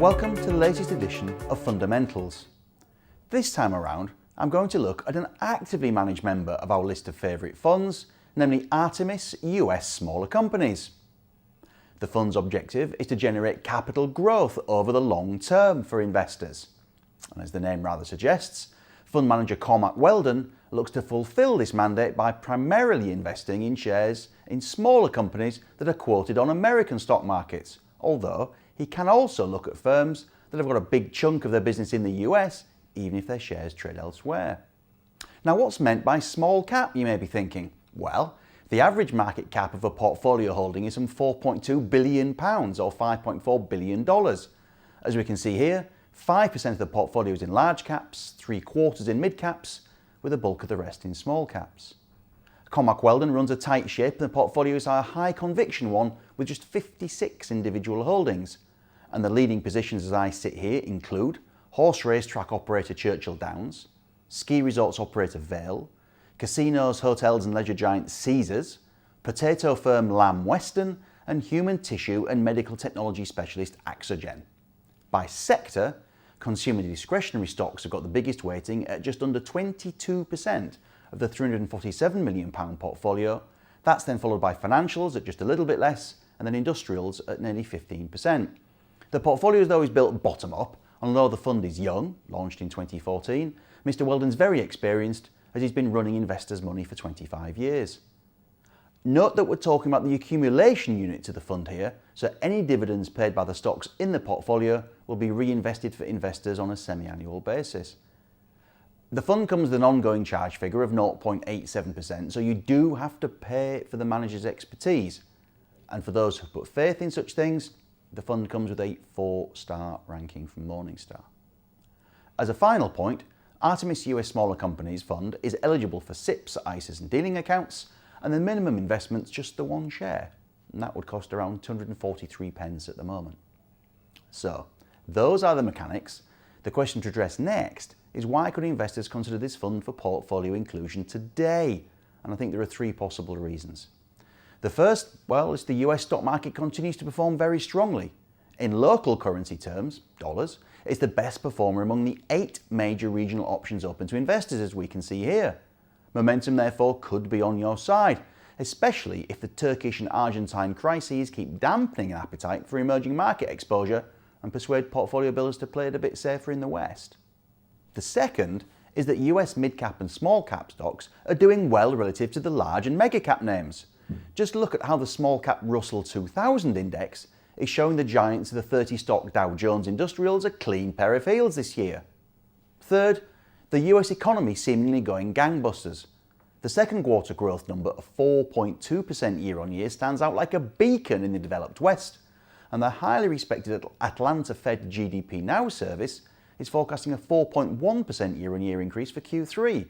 Welcome to the latest edition of Fundamentals. This time around, I'm going to look at an actively managed member of our list of favourite funds, namely Artemis US Smaller Companies. The fund's objective is to generate capital growth over the long term for investors. And as the name rather suggests, fund manager Cormac Weldon looks to fulfil this mandate by primarily investing in shares in smaller companies that are quoted on American stock markets, although he can also look at firms that have got a big chunk of their business in the US, even if their shares trade elsewhere. Now, what's meant by small cap, you may be thinking? Well, the average market cap of a portfolio holding is some £4.2 billion or $5.4 billion. As we can see here, 5% of the portfolio is in large caps, 3/4 in mid caps, with the bulk of the rest in small caps. Cormac Weldon runs a tight ship and the portfolio is a high conviction one with just 56 individual holdings. And the leading positions as I sit here include horse race track operator Churchill Downs, ski resorts operator Vail, casinos, hotels and leisure giant Caesars, potato firm Lamb Weston, and human tissue and medical technology specialist Axogen. By sector, consumer discretionary stocks have got the biggest weighting at just under 22% of the £347 million portfolio. That's then followed by financials at just a little bit less, and then industrials at nearly 15%. The portfolio though is built bottom up, and although the fund is young, launched in 2014, Mr. Weldon's very experienced as he's been running investors' money for 25 years. Note that we're talking about the accumulation unit to the fund here, so any dividends paid by the stocks in the portfolio will be reinvested for investors on a semi-annual basis. The fund comes with an ongoing charge figure of 0.87%, so you do have to pay for the manager's expertise. And for those who put faith in such things, the fund comes with a 4-star ranking from Morningstar. As a final point, Artemis US Smaller Companies Fund is eligible for SIPs, ISAs and dealing accounts, and the minimum investment's just the one share, and that would cost around 243 pence at the moment. So, those are the mechanics. The question to address next is why could investors consider this fund for portfolio inclusion today? And I think there are 3 possible reasons. The first, well, is the US stock market continues to perform very strongly. In local currency terms, dollars, it's the best performer among the 8 major regional options open to investors, as we can see here. Momentum therefore could be on your side, especially if the Turkish and Argentine crises keep dampening an appetite for emerging market exposure and persuade portfolio builders to play it a bit safer in the West. The second is that US mid-cap and small-cap stocks are doing well relative to the large and mega-cap names. Just look at how the small-cap Russell 2000 index is showing the giants of the 30-stock Dow Jones Industrials a clean pair of heels this year. Third, the US economy seemingly going gangbusters. The second quarter growth number of 4.2% year-on-year stands out like a beacon in the developed West, and the highly respected Atlanta Fed GDP Now service is forecasting a 4.1% year-on-year increase for Q3.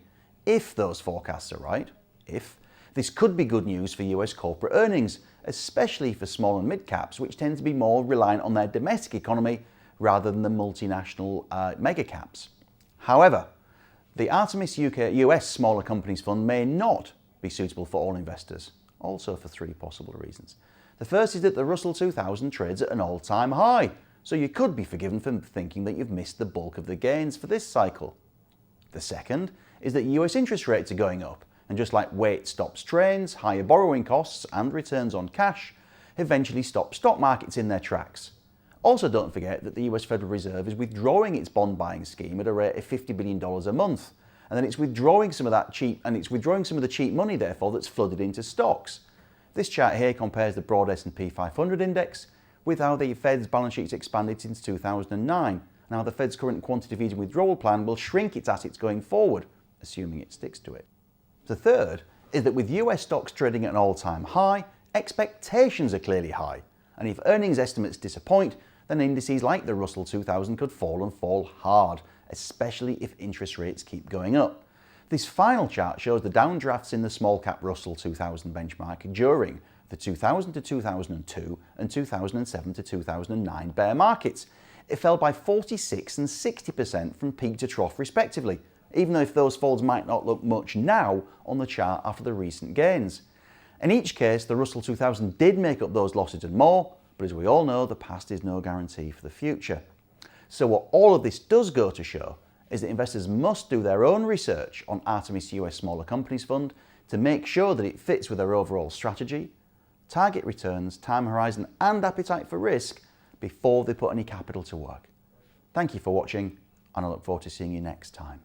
If those forecasts are right, this could be good news for US corporate earnings, especially for small and mid caps, which tend to be more reliant on their domestic economy rather than the multinational mega caps. However, the Artemis US Smaller Companies Fund may not be suitable for all investors, also for 3 possible reasons. The first is that the Russell 2000 trades at an all-time high, so you could be forgiven for thinking that you've missed the bulk of the gains for this cycle. The second is that US interest rates are going up, and just like weight stops trains, higher borrowing costs and returns on cash eventually stop stock markets in their tracks. Also, don't forget that the US Federal Reserve is withdrawing its bond buying scheme at a rate of $50 billion a month, and then it's withdrawing some of the cheap money therefore that's flooded into stocks. This chart here compares the broad S&P 500 index with how the Fed's balance sheet's expanded since 2009, and how the Fed's current quantitative easing withdrawal plan will shrink its assets going forward, assuming it sticks to it. The third is that with US stocks trading at an all-time high, expectations are clearly high, and if earnings estimates disappoint, then indices like the Russell 2000 could fall and fall hard, especially if interest rates keep going up. This final chart shows the downdrafts in the small-cap Russell 2000 benchmark during the 2000 to 2002 and 2007 to 2009 bear markets. It fell by 46% and 60% from peak to trough respectively, even though if those falls might not look much now on the chart after the recent gains. In each case, the Russell 2000 did make up those losses and more, but as we all know, the past is no guarantee for the future. So what all of this does go to show is that investors must do their own research on Artemis US Smaller Companies Fund to make sure that it fits with their overall strategy, target returns, time horizon and appetite for risk before they put any capital to work. Thank you for watching, and I look forward to seeing you next time.